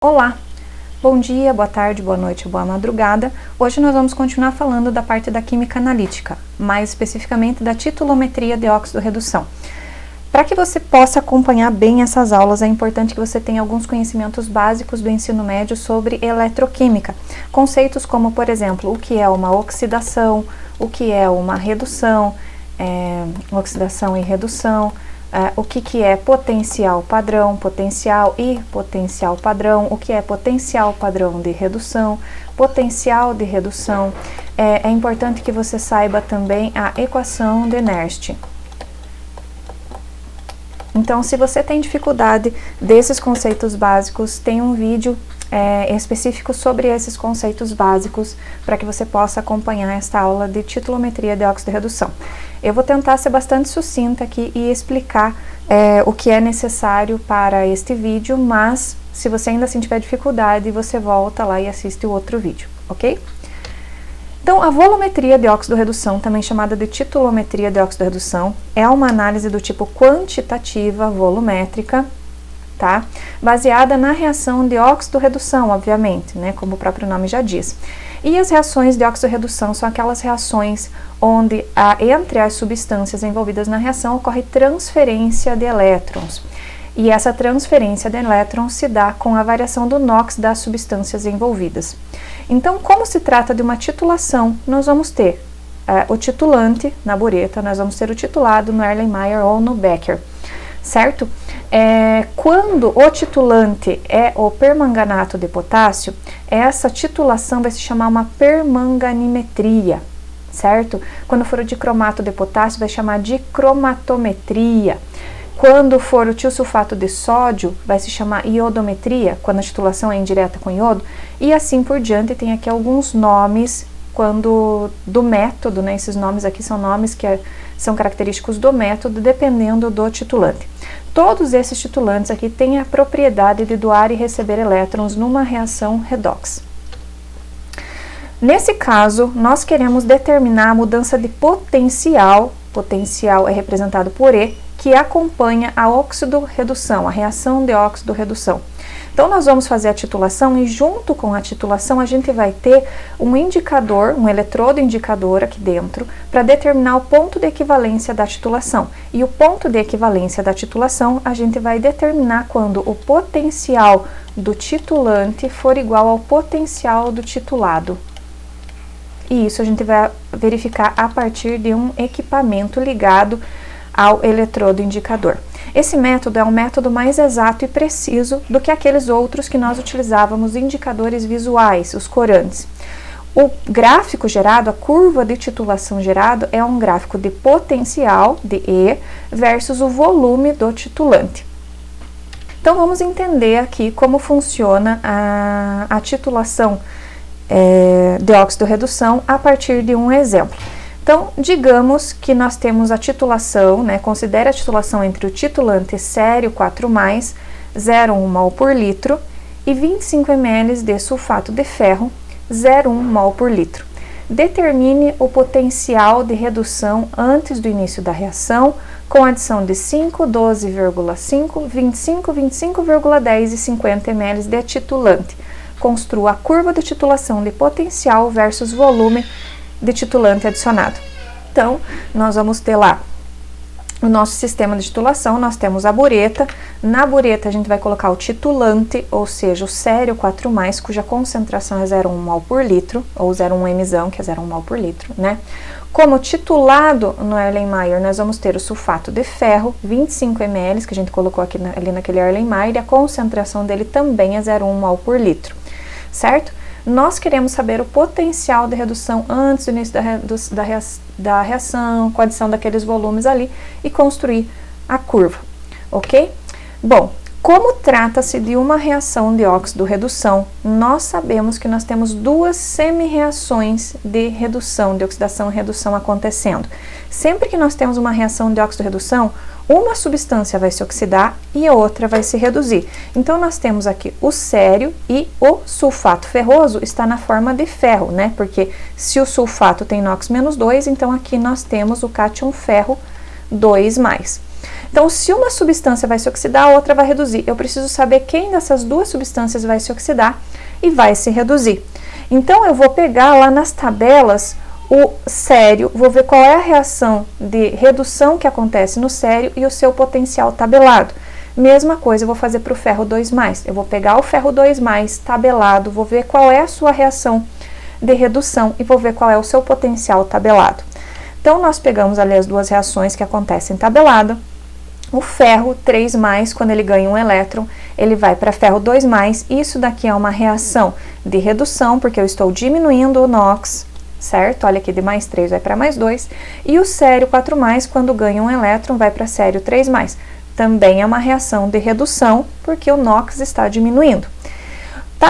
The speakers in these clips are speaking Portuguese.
Olá, bom dia, boa tarde, boa noite, boa madrugada. Hoje nós vamos continuar falando da parte da química analítica, mais especificamente da titulometria de óxido-redução. Para que você possa acompanhar bem essas aulas, é importante que você tenha alguns conhecimentos básicos do ensino médio sobre eletroquímica. Conceitos como, por exemplo, o que é uma oxidação, o que é uma redução, oxidação e redução, o que é potencial padrão, potencial e potencial padrão, o que é potencial padrão de redução, potencial de redução. É importante que você saiba também a equação de Nernst. Então, se você tem dificuldade desses conceitos básicos, tem um vídeo específico sobre esses conceitos básicos para que você possa acompanhar esta aula de titulometria de óxido-redução. Eu vou tentar ser bastante sucinta aqui e explicar o que é necessário para este vídeo, mas se você ainda assim tiver dificuldade, você volta lá e assiste o outro vídeo, ok? Então, a volumetria de óxido-redução, também chamada de titulometria de óxido-redução, é uma análise do tipo quantitativa volumétrica, tá? Baseada na reação de óxido-redução, obviamente, né? Como o próprio nome já diz. E as reações de óxido-redução são aquelas reações onde, entre as substâncias envolvidas na reação, ocorre transferência de elétrons. E essa transferência de elétrons se dá com a variação do NOx das substâncias envolvidas. Então, como se trata de uma titulação, nós vamos ter o titulante na bureta, nós vamos ter o titulado no Erlenmeyer ou no Becker, certo? Quando o titulante é o permanganato de potássio, essa titulação vai se chamar uma permanganimetria, certo? Quando for o dicromato de potássio, vai chamar de cromatometria. Quando for o tiosulfato de sódio, vai se chamar iodometria, quando a titulação é indireta com iodo, e assim por diante. Tem aqui alguns nomes do método, né? Esses nomes aqui são nomes que são característicos do método, dependendo do titulante. Todos esses titulantes aqui têm a propriedade de doar e receber elétrons numa reação redox. Nesse caso, nós queremos determinar a mudança de potencial, potencial é representado por E, que acompanha a óxido-redução, a reação de óxido-redução. Então, nós vamos fazer a titulação e junto com a titulação a gente vai ter um indicador, um eletrodo indicador aqui dentro, para determinar o ponto de equivalência da titulação. E o ponto de equivalência da titulação a gente vai determinar quando o potencial do titulante for igual ao potencial do titulado. E isso a gente vai verificar a partir de um equipamento ligado ao eletrodo indicador. Esse método é um método mais exato e preciso do que aqueles outros que nós utilizávamos indicadores visuais, os corantes. O gráfico gerado, a curva de titulação gerado, é um gráfico de potencial, de E, versus o volume do titulante. Então, vamos entender aqui como funciona a titulação de óxido-redução a partir de um exemplo. Então, digamos que nós temos a titulação, né? Considere a titulação entre o titulante sério 4+, 0,1 mol por litro, e 25 ml de sulfato de ferro, 0,1 mol por litro. Determine o potencial de redução antes do início da reação, com adição de 5, 12,5, 25, 25,10 e 50 ml de titulante. Construa a curva de titulação de potencial versus volume de titulante adicionado. Então, nós vamos ter lá o nosso sistema de titulação, nós temos a bureta. Na bureta a gente vai colocar o titulante, ou seja, o sério 4+, cuja concentração é 0,1 mol por litro, ou 0,1 mzão, que é 0,1 mol por litro, né? Como titulado no Erlenmeyer, nós vamos ter o sulfato de ferro, 25 ml, que a gente colocou aqui ali naquele Erlenmeyer, e a concentração dele também é 0,1 mol por litro, certo? Nós queremos saber o potencial de redução antes do início da reação, com a adição daqueles volumes ali, e construir a curva, ok? Bom, como trata-se de uma reação de óxido-redução, nós sabemos que nós temos duas semi-reações de redução, de oxidação e redução acontecendo. Sempre que nós temos uma reação de óxido-redução, uma substância vai se oxidar e a outra vai se reduzir. Então, nós temos aqui o sério e o sulfato ferroso está na forma de ferro, né? Porque se o sulfato tem NOx-2, então aqui nós temos o cátion ferro 2+. Então, se uma substância vai se oxidar, a outra vai reduzir. Eu preciso saber quem dessas duas substâncias vai se oxidar e vai se reduzir. Então, eu vou pegar lá nas tabelas o sério, vou ver qual é a reação de redução que acontece no sério e o seu potencial tabelado. Mesma coisa eu vou fazer para o ferro 2+. Eu vou pegar o ferro 2+, tabelado, vou ver qual é a sua reação de redução e vou ver qual é o seu potencial tabelado. Então, nós pegamos ali as duas reações que acontecem tabelado. O ferro 3+, quando ele ganha um elétron, ele vai para ferro 2+. Isso daqui é uma reação de redução, porque eu estou diminuindo o NOx, certo? Olha aqui, de +3 vai para +2. E o sério 4+, quando ganha um elétron, vai para sério 3+. Também é uma reação de redução, porque o NOx está diminuindo.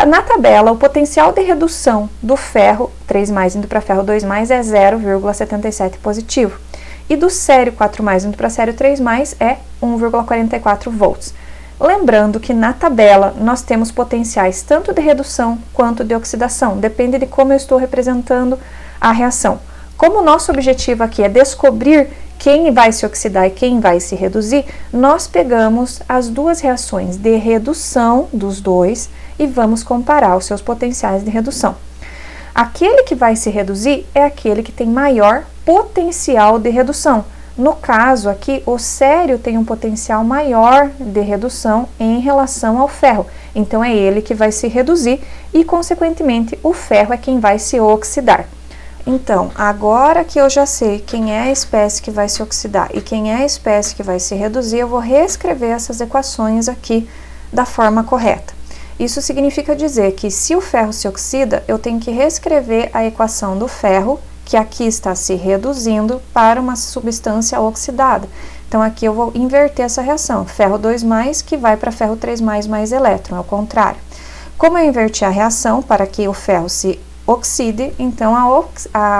Na tabela, o potencial de redução do ferro 3+ indo para ferro 2+ é 0,77 positivo. E do sério 4+ indo para sério 3+ é 1,44 volts. Lembrando que na tabela nós temos potenciais tanto de redução quanto de oxidação, depende de como eu estou representando a reação. Como o nosso objetivo aqui é descobrir quem vai se oxidar e quem vai se reduzir, nós pegamos as duas reações de redução dos dois e vamos comparar os seus potenciais de redução. Aquele que vai se reduzir é aquele que tem maior potencial de redução. No caso aqui, o sério tem um potencial maior de redução em relação ao ferro. Então, é ele que vai se reduzir e, consequentemente, o ferro é quem vai se oxidar. Então, agora que eu já sei quem é a espécie que vai se oxidar e quem é a espécie que vai se reduzir, eu vou reescrever essas equações aqui da forma correta. Isso significa dizer que se o ferro se oxida, eu tenho que reescrever a equação do ferro, que aqui está se reduzindo, para uma substância oxidada. Então, aqui eu vou inverter essa reação. Ferro 2+, que vai para ferro 3+ mais elétron, é o contrário. Como eu inverti a reação para que o ferro se oxide, então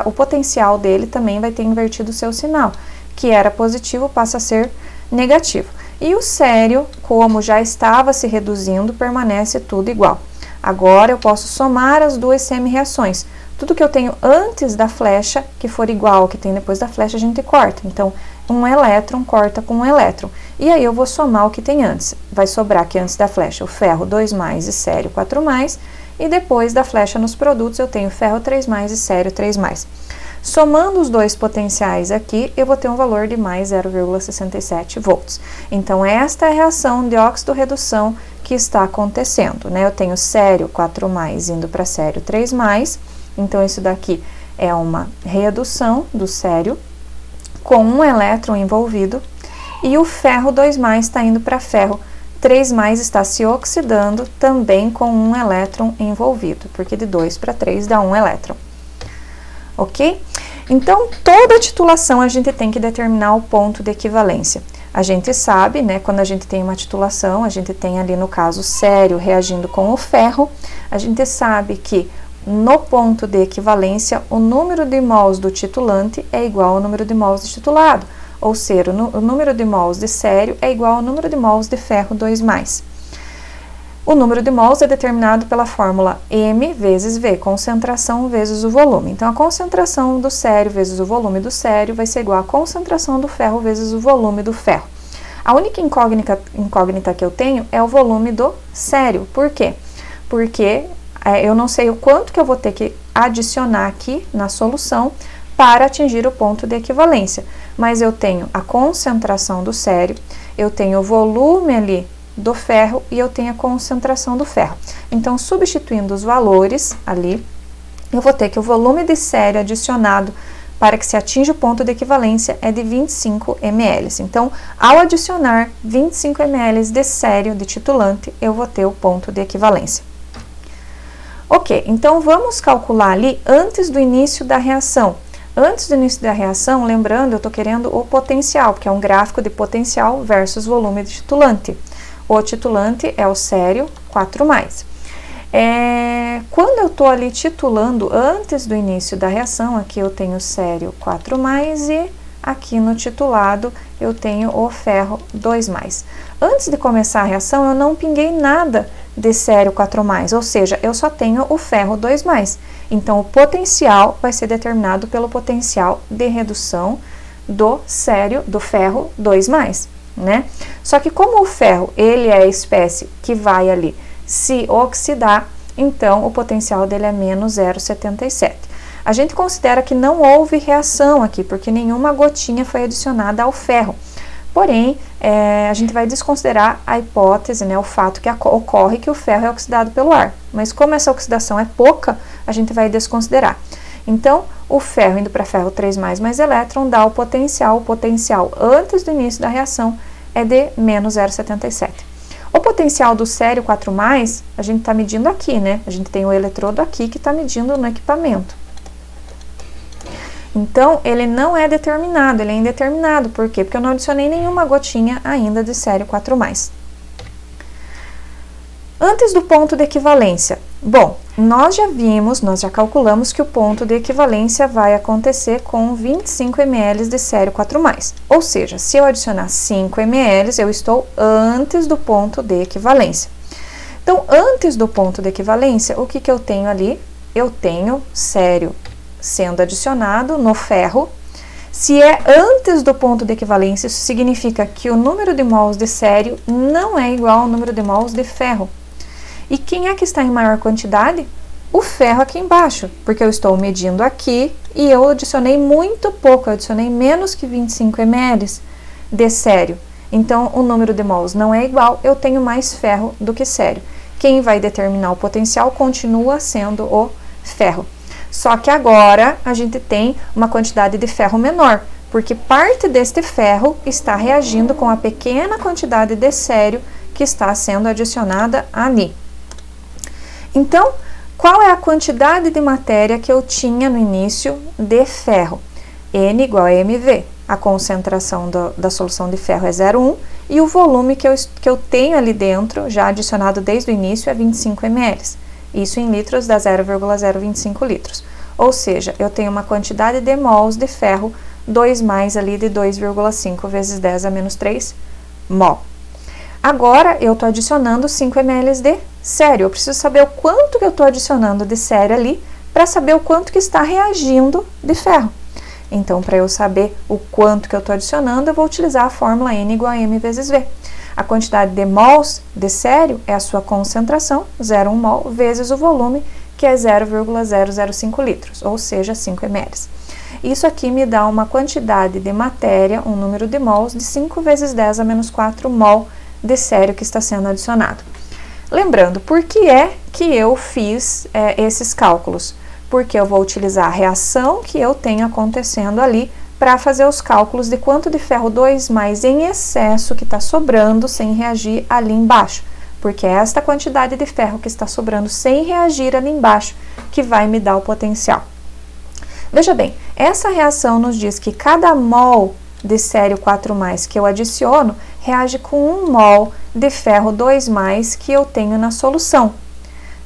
o potencial dele também vai ter invertido o seu sinal, que era positivo, passa a ser negativo. E o sério, como já estava se reduzindo, permanece tudo igual. Agora eu posso somar as duas semi-reações. Tudo que eu tenho antes da flecha, que for igual ao que tem depois da flecha, a gente corta. Então, um elétron corta com um elétron. E aí eu vou somar o que tem antes. Vai sobrar aqui antes da flecha o ferro 2+ e sério 4+. E depois da flecha nos produtos eu tenho ferro 3+ e sério 3+. Somando os dois potenciais aqui, eu vou ter um valor de mais 0,67 volts. Então, esta é a reação de óxido-redução que está acontecendo, né? Eu tenho sério 4+ indo para sério 3+. Então, isso daqui é uma redução do sério com um elétron envolvido. E o ferro 2+ está indo para ferro 3+, está se oxidando também com um elétron envolvido, porque de 2 para 3 dá um elétron. Ok? Então, toda titulação a gente tem que determinar o ponto de equivalência. A gente sabe, né, quando a gente tem uma titulação, a gente tem ali no caso sério reagindo com o ferro, a gente sabe que no ponto de equivalência, o número de mols do titulante é igual ao número de mols do titulado, ou seja, o número de mols de sério é igual ao número de mols de ferro 2+. O número de mols é determinado pela fórmula M vezes V, concentração vezes o volume. Então, a concentração do sério vezes o volume do sério vai ser igual à concentração do ferro vezes o volume do ferro. A única incógnita que eu tenho é o volume do sério. Por quê? Porque eu não sei o quanto que eu vou ter que adicionar aqui na solução para atingir o ponto de equivalência. Mas eu tenho a concentração do sério, eu tenho o volume ali do ferro e eu tenho a concentração do ferro. Então, substituindo os valores ali, eu vou ter que o volume de sério adicionado para que se atinja o ponto de equivalência é de 25 ml. Então, ao adicionar 25 ml de sério de titulante, eu vou ter o ponto de equivalência. Ok, então vamos calcular ali antes do início da reação. Antes do início da reação, lembrando, eu estou querendo o potencial, que é um gráfico de potencial versus volume de titulante. O titulante é o sério 4+. Quando eu estou ali titulando antes do início da reação, aqui eu tenho sério 4+, e aqui no titulado eu tenho o ferro 2+. Antes de começar a reação, eu não pinguei nada de sério 4+, ou seja, eu só tenho o ferro 2+. Então, o potencial vai ser determinado pelo potencial de redução do sério, do ferro 2+. né? Só que como o ferro, ele é a espécie que vai ali se oxidar, então o potencial dele é menos 0,77. A gente considera que não houve reação aqui, porque nenhuma gotinha foi adicionada ao ferro. Porém, a gente vai desconsiderar a hipótese, né, o fato que ocorre que o ferro é oxidado pelo ar. Mas como essa oxidação é pouca, a gente vai desconsiderar. Então, o ferro indo para ferro 3+, mais elétron, dá o potencial. O potencial antes do início da reação é de menos 0,77. O potencial do sério 4+, a gente está medindo aqui, né? A gente tem o eletrodo aqui que está medindo no equipamento. Então, ele não é determinado, ele é indeterminado. Por quê? Porque eu não adicionei nenhuma gotinha ainda de sério 4+. Antes do ponto de equivalência. Bom, nós já calculamos que o ponto de equivalência vai acontecer com 25 ml de sério 4+. Ou seja, se eu adicionar 5 ml, eu estou antes do ponto de equivalência. Então, antes do ponto de equivalência, o que eu tenho ali? Eu tenho sério sendo adicionado no ferro. Se é antes do ponto de equivalência, isso significa que o número de mols de sério não é igual ao número de mols de ferro. E quem é que está em maior quantidade? O ferro aqui embaixo, porque eu estou medindo aqui e eu adicionei muito pouco, eu adicionei menos que 25 ml de sério. Então, o número de mols não é igual, eu tenho mais ferro do que sério. Quem vai determinar o potencial continua sendo o ferro. Só que agora a gente tem uma quantidade de ferro menor, porque parte deste ferro está reagindo com a pequena quantidade de sério que está sendo adicionada ali. Então, qual é a quantidade de matéria que eu tinha no início de ferro? N igual a mV. A concentração da solução de ferro é 0,1 e o volume que eu tenho ali dentro, já adicionado desde o início, é 25 ml. Isso em litros dá 0,025 litros. Ou seja, eu tenho uma quantidade de mols de ferro 2+ ali de 2,5 vezes 10 a menos 3 mol. Agora, eu estou adicionando 5 ml de sério. Eu preciso saber o quanto que eu estou adicionando de sério ali para saber o quanto que está reagindo de ferro. Então, para eu saber o quanto que eu estou adicionando, eu vou utilizar a fórmula N igual a M vezes V. A quantidade de mols de sério é a sua concentração, 0,1 mol, vezes o volume, que é 0,005 litros, ou seja, 5 ml. Isso aqui me dá uma quantidade de matéria, um número de mols, de 5 vezes 10 a menos 4 mol de sério que está sendo adicionado. Lembrando, por que é que eu fiz esses cálculos? Porque eu vou utilizar a reação que eu tenho acontecendo ali para fazer os cálculos de quanto de ferro 2+ em excesso que está sobrando sem reagir ali embaixo. Porque é esta quantidade de ferro que está sobrando sem reagir ali embaixo que vai me dar o potencial. Veja bem, essa reação nos diz que cada mol de sério 4+ que eu adiciono reage com 1 mol de ferro 2+ que eu tenho na solução,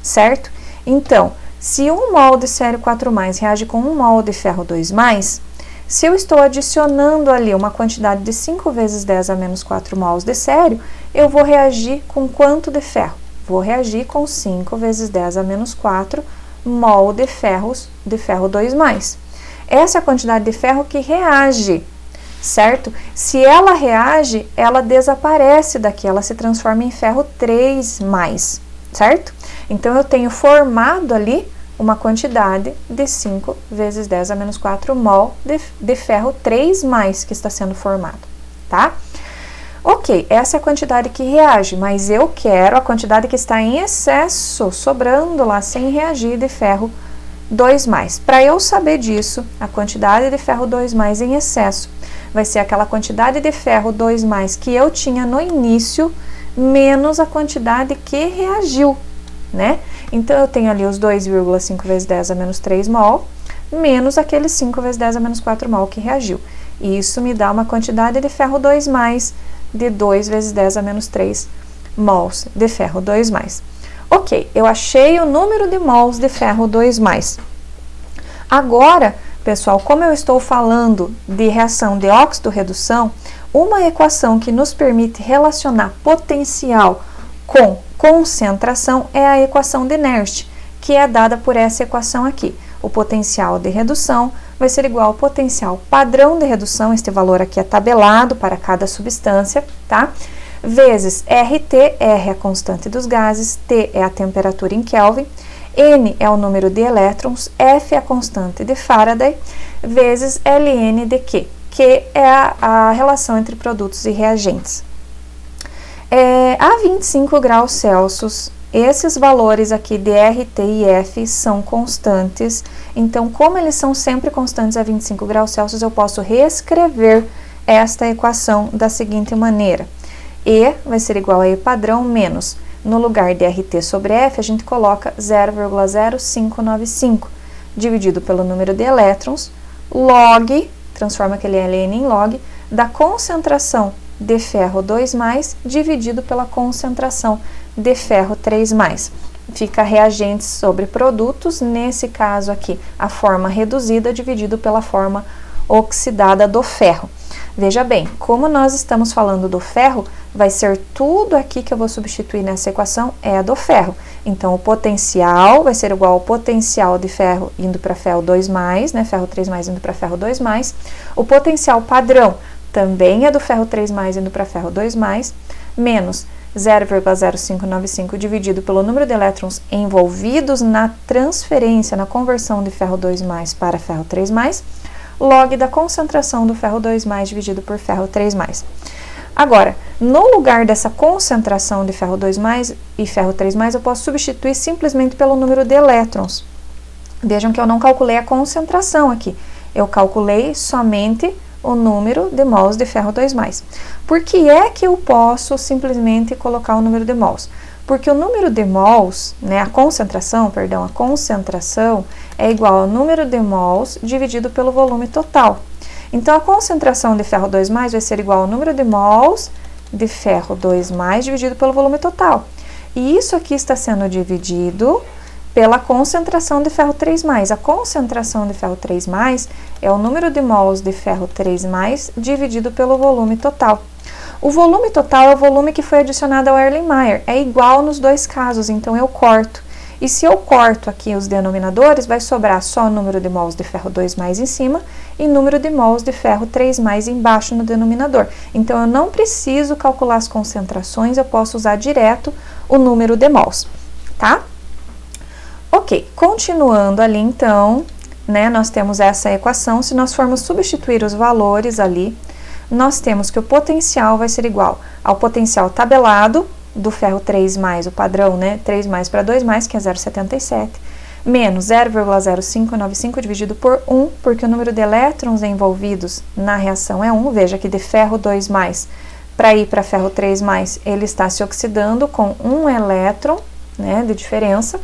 certo? Então, se 1 mol de sério 4+ reage com 1 mol de ferro 2+, se eu estou adicionando ali uma quantidade de 5 vezes 10 a menos 4 mols de sério, eu vou reagir com quanto de ferro? Vou reagir com 5 vezes 10 a menos 4 mol de ferro 2+. Essa é a quantidade de ferro que reage, certo? Se ela reage, ela desaparece daqui, ela se transforma em ferro 3+, certo? Então, eu tenho formado ali uma quantidade de 5 vezes 10 a menos 4 mol de ferro 3+ que está sendo formado, tá? Ok, essa é a quantidade que reage, mas eu quero a quantidade que está em excesso, sobrando lá sem reagir de ferro 2+. Para eu saber disso, a quantidade de ferro 2+ em excesso vai ser aquela quantidade de ferro 2+ que eu tinha no início, menos a quantidade que reagiu, né? Então, eu tenho ali os 2,5 vezes 10 a menos 3 mol, menos aqueles 5 vezes 10 a menos 4 mol que reagiu. E isso me dá uma quantidade de ferro 2+ de 2 vezes 10 a menos 3 mols de ferro 2+. Ok, eu achei o número de mols de ferro 2+. Agora, pessoal, como eu estou falando de reação de óxido-redução, uma equação que nos permite relacionar potencial com concentração é a equação de Nernst, que é dada por essa equação aqui. O potencial de redução vai ser igual ao potencial padrão de redução, este valor aqui é tabelado para cada substância, tá? Vezes RT, R é a constante dos gases, T é a temperatura em Kelvin, N é o número de elétrons, F é a constante de Faraday, vezes Ln de Q, que é a relação entre produtos e reagentes. A 25 graus Celsius, esses valores aqui de RT e F são constantes, então como eles são sempre constantes a 25 graus Celsius, eu posso reescrever esta equação da seguinte maneira. E vai ser igual a E padrão menos, no lugar de RT sobre F, a gente coloca 0,0595, dividido pelo número de elétrons, log, transforma aquele Ln em log, da concentração de ferro 2+, dividido pela concentração de ferro 3+. Fica reagentes sobre produtos, nesse caso aqui, a forma reduzida dividido pela forma oxidada do ferro. Veja bem, como nós estamos falando do ferro, vai ser tudo aqui que eu vou substituir nessa equação é do ferro. Então, o potencial vai ser igual ao potencial de ferro indo para ferro 2+, né, ferro 3+ indo para ferro 2+. O potencial padrão também é do ferro 3+ indo para ferro 2+, menos 0,0595 dividido pelo número de elétrons envolvidos na transferência, na conversão de ferro 2+ para ferro 3+, log da concentração do ferro 2+ dividido por ferro 3+. Agora, no lugar dessa concentração de ferro 2+ e ferro 3+, eu posso substituir simplesmente pelo número de elétrons. Vejam que eu não calculei a concentração aqui, eu calculei somente o número de mols de ferro 2+. Por que é que eu posso simplesmente colocar o número de mols? Porque o número de mols, né, a concentração é igual ao número de mols dividido pelo volume total. Então, a concentração de ferro 2+ vai ser igual ao número de mols de ferro 2+ dividido pelo volume total. E isso aqui está sendo dividido pela concentração de ferro 3+. A concentração de ferro 3+ é o número de mols de ferro 3+ dividido pelo volume total. O volume total é o volume que foi adicionado ao Erlenmeyer, é igual nos dois casos, então eu corto. E se eu corto aqui os denominadores, vai sobrar só o número de mols de ferro 2+ em cima e número de mols de ferro 3+ embaixo no denominador. Então, eu não preciso calcular as concentrações, eu posso usar direto o número de mols, tá? Ok, continuando ali então, né, nós temos essa equação, se nós formos substituir os valores ali, nós temos que o potencial vai ser igual ao potencial tabelado do ferro 3+, o padrão, né, 3+ para 2+, que é 0,77, menos 0,0595 dividido por 1, porque o número de elétrons envolvidos na reação é 1, veja que de ferro 2+ para ir para ferro 3+, ele está se oxidando com 1 elétron, né, de diferença,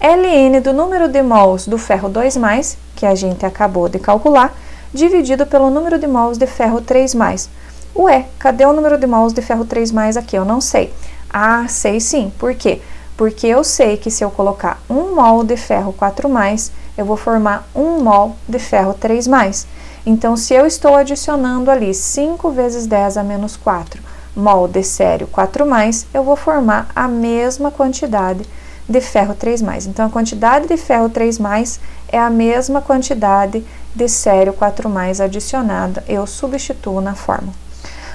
Ln do número de mols do ferro 2+, que a gente acabou de calcular, dividido pelo número de mols de ferro 3+. Ué, cadê o número de mols de ferro 3+ aqui? Eu não sei. Ah, sei sim. Por quê? Porque eu sei que se eu colocar 1 mol de ferro 4+, eu vou formar 1 mol de ferro 3+. Então, se eu estou adicionando ali 5 vezes 10 a menos 4 mol de sério 4+, eu vou formar a mesma quantidade de ferro 3+. Então, a quantidade de ferro 3+ é a mesma quantidade de sério 4+ adicionada, eu substituo na fórmula.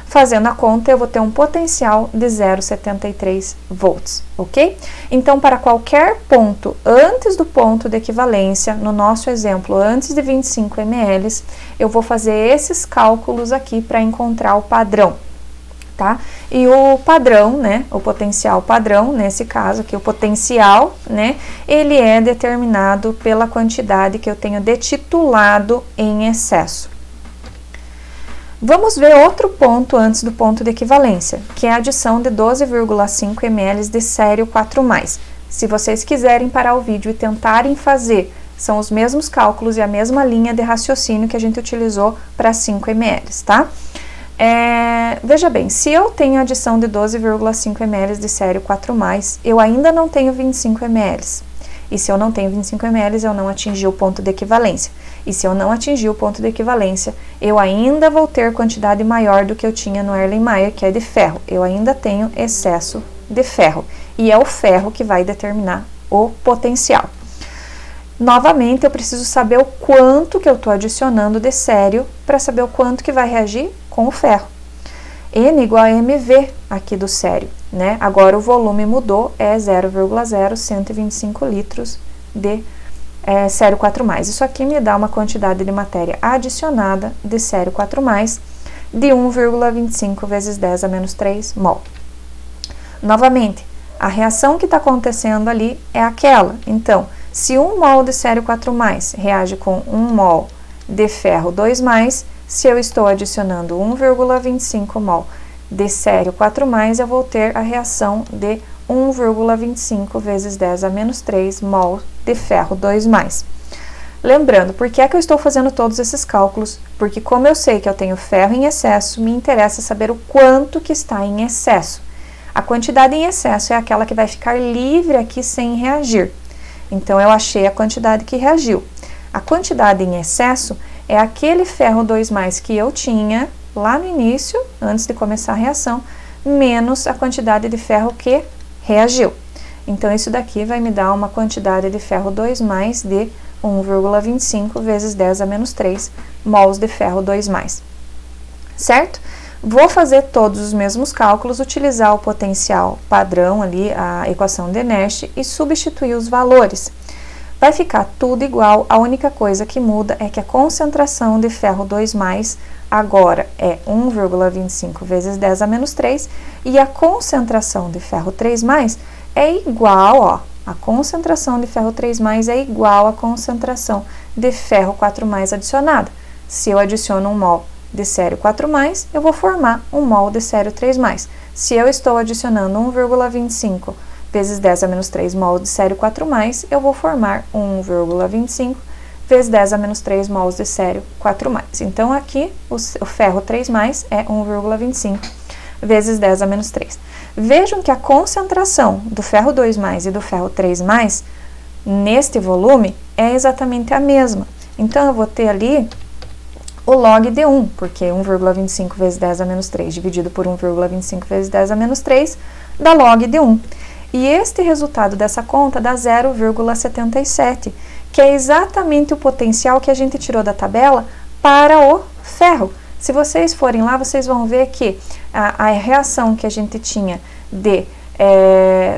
Fazendo a conta, eu vou ter um potencial de 0,73 volts, ok? Então, para qualquer ponto antes do ponto de equivalência, no nosso exemplo, antes de 25 ml, eu vou fazer esses cálculos aqui para encontrar o padrão, tá? E o padrão, né, o potencial padrão, nesse caso aqui, o potencial, né, ele é determinado pela quantidade que eu tenho de titulado em excesso. Vamos ver outro ponto antes do ponto de equivalência, que é a adição de 12,5 ml de sério 4+. Se vocês quiserem parar o vídeo e tentarem fazer, são os mesmos cálculos e a mesma linha de raciocínio que a gente utilizou para 5 ml, tá? Veja bem, se eu tenho adição de 12,5 ml de sério 4+, eu ainda não tenho 25 ml. E se eu não tenho 25 ml, eu não atingi o ponto de equivalência. E se eu não atingir o ponto de equivalência, eu ainda vou ter quantidade maior do que eu tinha no Erlenmeyer, que é de ferro. Eu ainda tenho excesso de ferro. E é o ferro que vai determinar o potencial. Novamente, eu preciso saber o quanto que eu estou adicionando de sério para saber o quanto que vai reagir com o ferro. N igual a mV aqui do sério, né? Agora o volume mudou, é 0,0125 litros de sério 4+. Isso aqui me dá uma quantidade de matéria adicionada de sério 4+, de 1,25 vezes 10 a menos 3 mol. Novamente, a reação que está acontecendo ali é aquela. Então, se 1 mol de sério 4+, reage com 1 mol de ferro 2+, se eu estou adicionando 1,25 mol de sério 4+, eu vou ter a reação de 1,25 vezes 10 a menos 3 mol de ferro 2+. Lembrando, por que é que eu estou fazendo todos esses cálculos? Porque como eu sei que eu tenho ferro em excesso, me interessa saber o quanto que está em excesso. A quantidade em excesso é aquela que vai ficar livre aqui sem reagir. Então, eu achei a quantidade que reagiu. A quantidade em excesso é aquele ferro 2+ que eu tinha lá no início, antes de começar a reação, menos a quantidade de ferro que reagiu. Então, isso daqui vai me dar uma quantidade de ferro 2+ de 1,25 vezes 10 a menos 3 mols de ferro 2+. Certo? Vou fazer todos os mesmos cálculos, utilizar o potencial padrão ali, a equação de Nash, e substituir os valores. Vai ficar tudo igual, a única coisa que muda é que a concentração de ferro 2+ agora é 1,25 vezes 10 a menos 3, e a concentração de ferro 3+ é igual, ó, a concentração de ferro 3+ é igual à concentração de ferro 4+ adicionada. Se eu adiciono 1 mol de sério 4+, eu vou formar 1 mol de sério 3+. Se eu estou adicionando 1,25 vezes 10 a menos 3 mol de sério 4+, eu vou formar 1,25 vezes 10 a menos 3 mols de sério 4+. Então, aqui, o ferro 3+ é 1,25 vezes 10 a menos 3. Vejam que a concentração do ferro 2+ e do ferro 3+, neste volume, é exatamente a mesma. Então, eu vou ter ali o log de 1, porque 1,25 vezes 10 a menos 3 dividido por 1,25 vezes 10 a menos 3 dá log de 1. E este resultado dessa conta dá 0,77, que é exatamente o potencial que a gente tirou da tabela para o ferro. Se vocês forem lá, vocês vão ver que a reação que a gente tinha de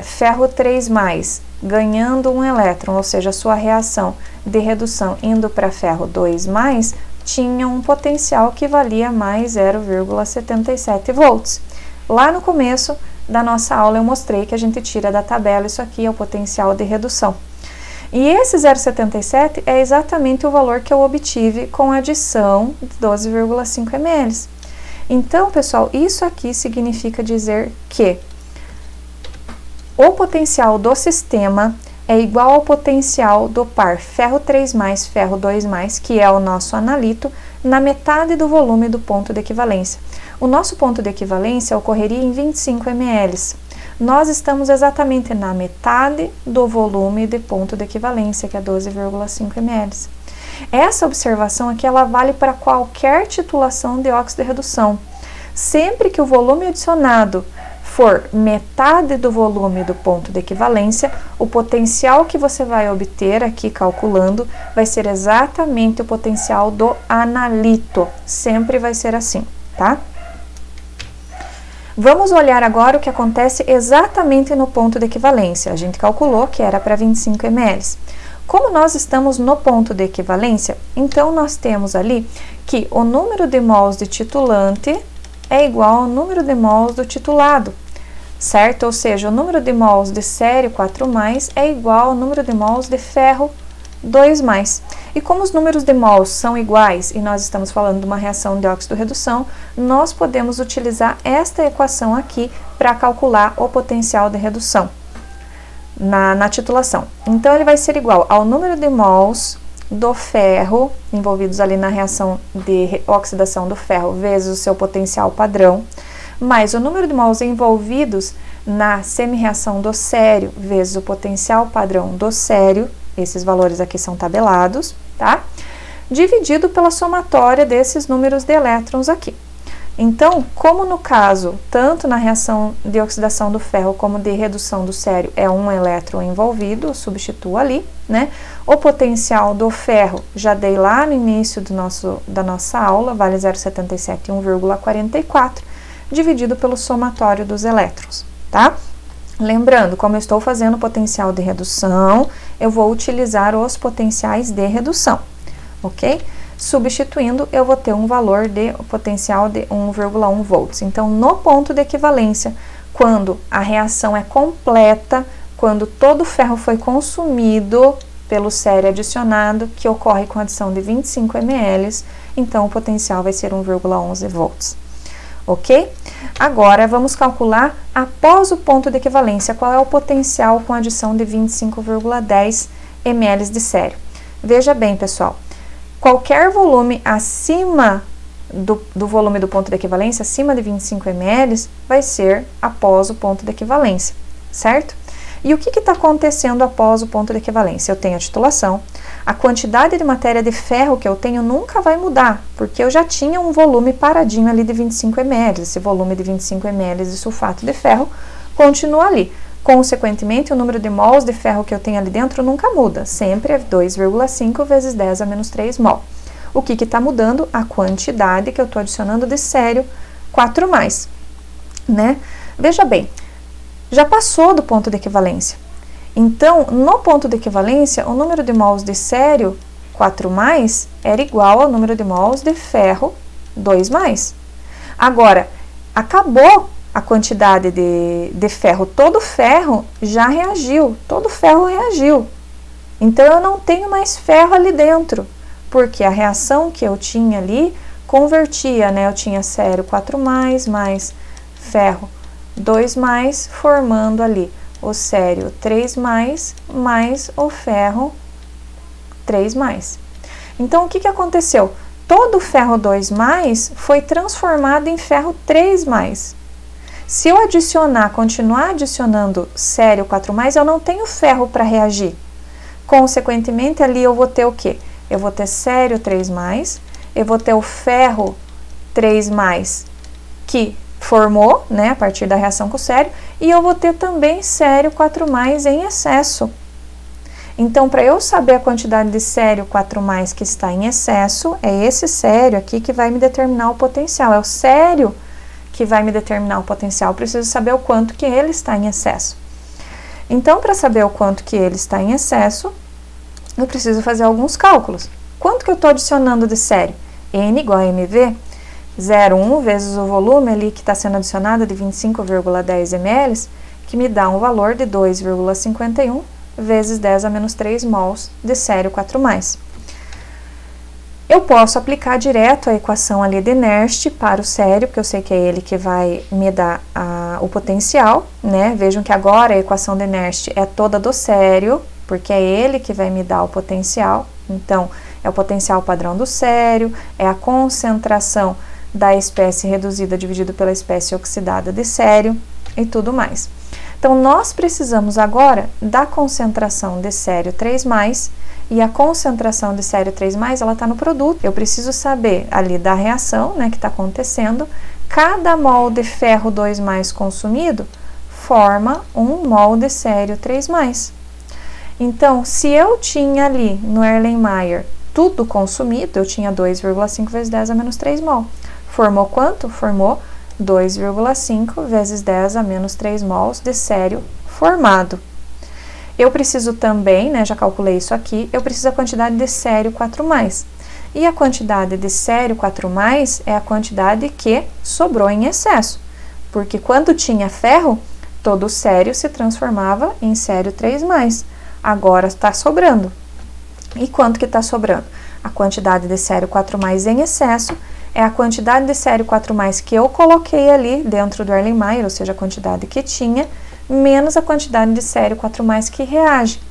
ferro 3+ ganhando um elétron, ou seja, a sua reação de redução indo para ferro 2+, tinha um potencial que valia mais 0,77 volts. Lá no começo da nossa aula eu mostrei que a gente tira da tabela, isso aqui é o potencial de redução. E esse 0,77 é exatamente o valor que eu obtive com a adição de 12,5 ml. Então, pessoal, isso aqui significa dizer que o potencial do sistema é igual ao potencial do par ferro 3+, ferro 2+, que é o nosso analito, na metade do volume do ponto de equivalência. O nosso ponto de equivalência ocorreria em 25 ml. Nós estamos exatamente na metade do volume de ponto de equivalência, que é 12,5 ml. Essa observação aqui, ela vale para qualquer titulação de óxido de redução. Sempre que o volume adicionado for metade do volume do ponto de equivalência, o potencial que você vai obter aqui calculando vai ser exatamente o potencial do analito. Sempre vai ser assim, tá? Vamos olhar agora o que acontece exatamente no ponto de equivalência. A gente calculou que era para 25 ml. Como nós estamos no ponto de equivalência, então nós temos ali que o número de mols de titulante é igual ao número de mols do titulado, certo? Ou seja, o número de mols de sério 4+ é igual ao número de mols de ferro 2+. E como os números de mols são iguais e nós estamos falando de uma reação de óxido-redução, nós podemos utilizar esta equação aqui para calcular o potencial de redução na titulação. Então, ele vai ser igual ao número de mols do ferro envolvidos ali na reação de oxidação do ferro vezes o seu potencial padrão, mais o número de mols envolvidos na semi-reação do sério vezes o potencial padrão do sério, esses valores aqui são tabelados, tá? Dividido pela somatória desses números de elétrons aqui. Então, como no caso, tanto na reação de oxidação do ferro como de redução do sério é um elétron envolvido, eu substituo ali, né? O potencial do ferro, já dei lá no início da nossa aula, vale 0,77 e 1,44, dividido pelo somatório dos elétrons, tá? Lembrando, como eu estou fazendo potencial de redução, eu vou utilizar os potenciais de redução, ok? Substituindo, eu vou ter um valor de potencial de 1,1 volts. Então, no ponto de equivalência, quando a reação é completa, quando todo o ferro foi consumido pelo sério adicionado, que ocorre com a adição de 25 ml, então o potencial vai ser 1,11 volts. Ok? Agora, vamos calcular, após o ponto de equivalência, qual é o potencial com a adição de 25,10 ml de sério. Veja bem, pessoal. Qualquer volume acima do volume do ponto de equivalência, acima de 25 ml, vai ser após o ponto de equivalência, certo? E o que está acontecendo após o ponto de equivalência? Eu tenho a titulação, a quantidade de matéria de ferro que eu tenho nunca vai mudar, porque eu já tinha um volume paradinho ali de 25 ml, esse volume de 25 ml de sulfato de ferro continua ali. Consequentemente, o número de mols de ferro que eu tenho ali dentro nunca muda, sempre é 2,5 vezes 10 a menos 3 mol. O que está mudando? A quantidade que eu estou adicionando de sério 4+, né? Veja bem, já passou do ponto de equivalência. Então, no ponto de equivalência, o número de mols de sério 4+, era igual ao número de mols de ferro 2+. Agora, acabou a quantidade de ferro, todo ferro já reagiu, todo ferro reagiu. Então, eu não tenho mais ferro ali dentro, porque a reação que eu tinha ali convertia, né? Eu tinha sério 4+, mais ferro 2+, formando ali o sério 3+, mais o ferro 3+. Então, o que aconteceu? Todo o ferro 2+, foi transformado em ferro 3+. Se eu continuar adicionando sério 4+, eu não tenho ferro para reagir. Consequentemente, ali eu vou ter o quê? Eu vou ter sério 3+, eu vou ter o ferro 3+, que formou, né, a partir da reação com o sério, e eu vou ter também sério 4+ em excesso. Então, para eu saber a quantidade de sério 4+ que está em excesso, é esse sério aqui que vai me determinar o potencial. É o sério que vai me determinar o potencial. Eu preciso saber o quanto que ele está em excesso. Então, para saber o quanto que ele está em excesso, eu preciso fazer alguns cálculos. Quanto que eu estou adicionando de sério? N igual a mV, 0,1 vezes o volume ali que está sendo adicionado de 25,10 ml, que me dá um valor de 2,51 vezes 10 a menos 3 mols de sério 4+. Eu posso aplicar direto a equação ali de Nernst para o sério, porque eu sei que é ele que vai me dar o potencial, né? Vejam que agora a equação de Nernst é toda do sério, porque é ele que vai me dar o potencial. Então, é o potencial padrão do sério, é a concentração da espécie reduzida dividido pela espécie oxidada de sério e tudo mais. Então, nós precisamos agora da concentração de sério 3+, e a concentração de sério 3+, ela está no produto. Eu preciso saber ali da reação, né, que está acontecendo. Cada mol de ferro 2+ consumido forma 1 mol de sério 3+. Então, se eu tinha ali no Erlenmeyer tudo consumido, eu tinha 2,5 vezes 10 a menos 3 mol. Formou quanto? Formou 2,5 vezes 10 a menos 3 mols de sério formado. Eu preciso também, né, já calculei isso aqui, eu preciso da quantidade de sério 4+. E a quantidade de sério 4+ é a quantidade que sobrou em excesso. Porque quando tinha ferro, todo o sério se transformava em sério 3+. Agora está sobrando. E quanto que está sobrando? A quantidade de sério 4+ em excesso é a quantidade de sério 4+ que eu coloquei ali dentro do Erlenmeyer, ou seja, a quantidade que tinha, menos a quantidade de sério 4+ que reage.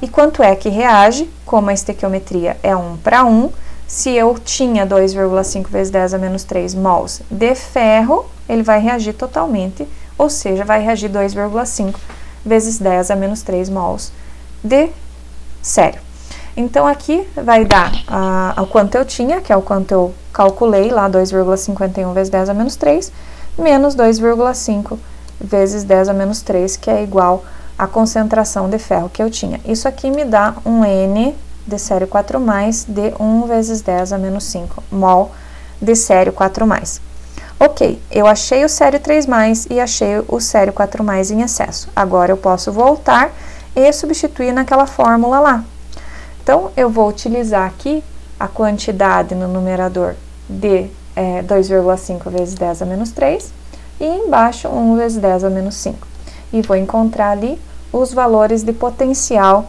E quanto é que reage? Como a estequiometria é 1:1, se eu tinha 2,5 vezes 10 a menos 3 mols de ferro, ele vai reagir totalmente, ou seja, vai reagir 2,5 vezes 10 a menos 3 mols de sério. Então, aqui vai dar o quanto eu tinha, que é o quanto eu calculei lá, 2,51 vezes 10 a menos 3, menos 2,5 vezes 10 a menos 3, que é igual à concentração de ferro que eu tinha. Isso aqui me dá um N de sério 4+, de 1 vezes 10 a menos 5 mol de sério 4+. Ok, eu achei o sério 3+, e achei o sério 4+ em excesso. Agora eu posso voltar e substituir naquela fórmula lá. Então, eu vou utilizar aqui a quantidade no numerador de 2,5 vezes 10 a menos 3 e embaixo 1 vezes 10 a menos 5. E vou encontrar ali os valores de potencial,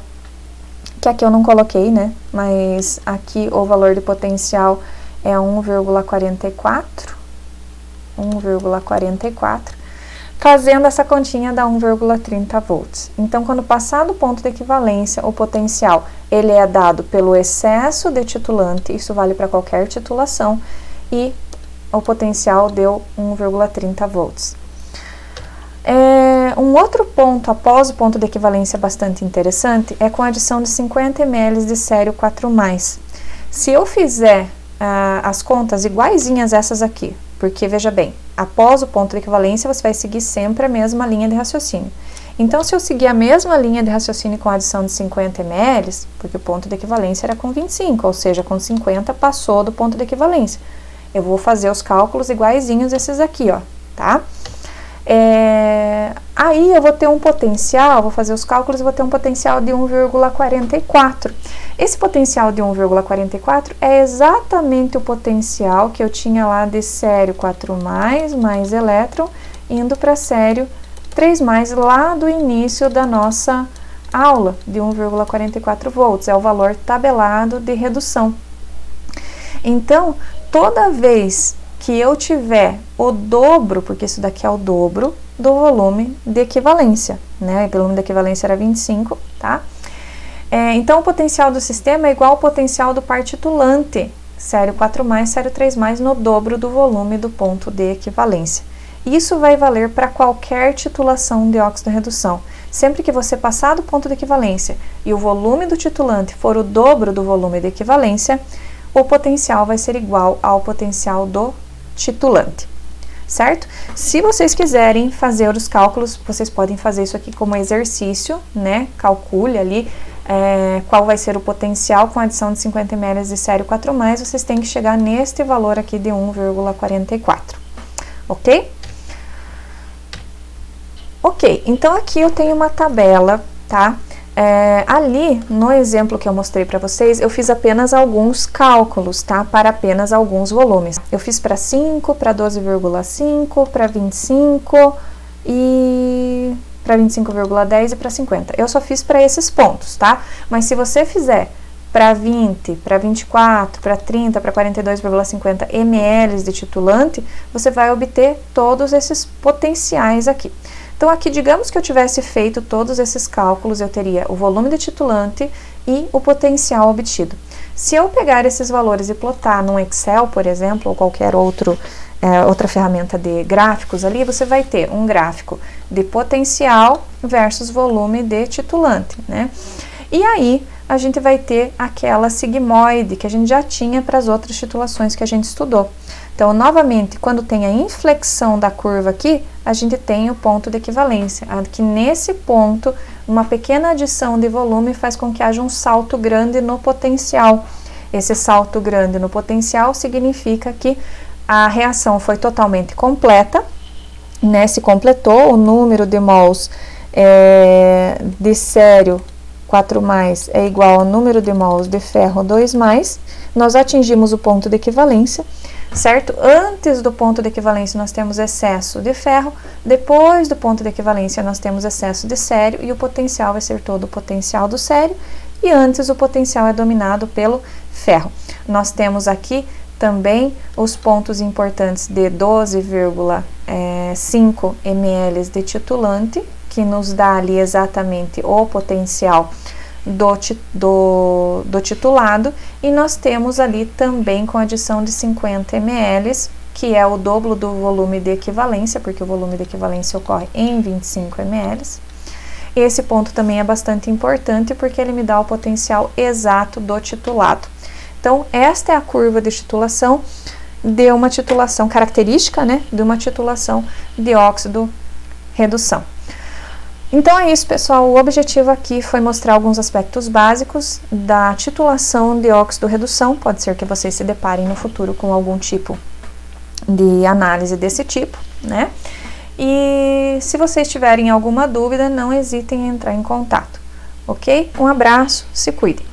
que aqui eu não coloquei, né? Mas aqui o valor de potencial é 1,44. Fazendo essa continha dá 1,30 volts. Então, quando passar do ponto de equivalência, o potencial ele é dado pelo excesso de titulante, isso vale para qualquer titulação, e o potencial deu 1,30 volts. Um outro ponto após o ponto de equivalência bastante interessante é com a adição de 50 ml de sério 4+. Se eu fizer as contas iguaizinhas essas aqui, porque, veja bem, após o ponto de equivalência, você vai seguir sempre a mesma linha de raciocínio. Então, se eu seguir a mesma linha de raciocínio com a adição de 50 ml, porque o ponto de equivalência era com 25, ou seja, com 50 passou do ponto de equivalência. Eu vou fazer os cálculos iguaizinhos esses aqui, ó, tá? Aí eu vou ter um potencial, vou fazer os cálculos e vou ter um potencial de 1,44. Esse potencial de 1,44 é exatamente o potencial que eu tinha lá de sério 4+, mais elétron, indo para sério 3+, lá do início da nossa aula, de 1,44 volts. É o valor tabelado de redução. Então, toda vez que eu tiver o dobro, porque isso daqui é o dobro do volume de equivalência, né? O volume de equivalência era 25, tá? Então, o potencial do sistema é igual ao potencial do par titulante, sério 4+, sério 3+, no dobro do volume do ponto de equivalência. Isso vai valer para qualquer titulação de óxido de redução. Sempre que você passar do ponto de equivalência e o volume do titulante for o dobro do volume de equivalência, o potencial vai ser igual ao potencial do titulante, certo? Se vocês quiserem fazer os cálculos, vocês podem fazer isso aqui como exercício, né? Calcule ali qual vai ser o potencial com a adição de 50 ml de sério 4+, vocês têm que chegar neste valor aqui de 1,44, ok? Ok, então aqui eu tenho uma tabela, tá? Ali, no exemplo que eu mostrei para vocês, eu fiz apenas alguns cálculos, tá? Para apenas alguns volumes. Eu fiz para 5, para 12,5, para 25 e para 25,10 e para 50. Eu só fiz para esses pontos, tá? Mas se você fizer para 20, para 24, para 30, para 42,50 ml de titulante, você vai obter todos esses potenciais aqui. Então, aqui, digamos que eu tivesse feito todos esses cálculos, eu teria o volume de titulante e o potencial obtido. Se eu pegar esses valores e plotar no Excel, por exemplo, ou qualquer outra ferramenta de gráficos ali, você vai ter um gráfico de potencial versus volume de titulante, né? E aí, a gente vai ter aquela sigmoide que a gente já tinha para as outras titulações que a gente estudou. Então, novamente, quando tem a inflexão da curva aqui, a gente tem o ponto de equivalência. Aqui nesse ponto, uma pequena adição de volume faz com que haja um salto grande no potencial. Esse salto grande no potencial significa que a reação foi totalmente completa, né? Se completou, o número de mols de sério 4+ é igual ao número de mols de ferro 2+, nós atingimos o ponto de equivalência, certo? Antes do ponto de equivalência nós temos excesso de ferro, depois do ponto de equivalência nós temos excesso de sério e o potencial vai ser todo o potencial do sério e antes o potencial é dominado pelo ferro. Nós temos aqui também os pontos importantes de 12,5 ml de titulante, que nos dá ali exatamente o potencial do titulado, e nós temos ali também com adição de 50 ml, que é o dobro do volume de equivalência, porque o volume de equivalência ocorre em 25 ml. Esse ponto também é bastante importante porque ele me dá o potencial exato do titulado. Então, esta é a curva de titulação de uma titulação característica, né, de uma titulação de óxido-redução. Então é isso, pessoal. O objetivo aqui foi mostrar alguns aspectos básicos da titulação de óxido-redução. Pode ser que vocês se deparem no futuro com algum tipo de análise desse tipo, né? E se vocês tiverem alguma dúvida, não hesitem em entrar em contato, ok? Um abraço, se cuidem!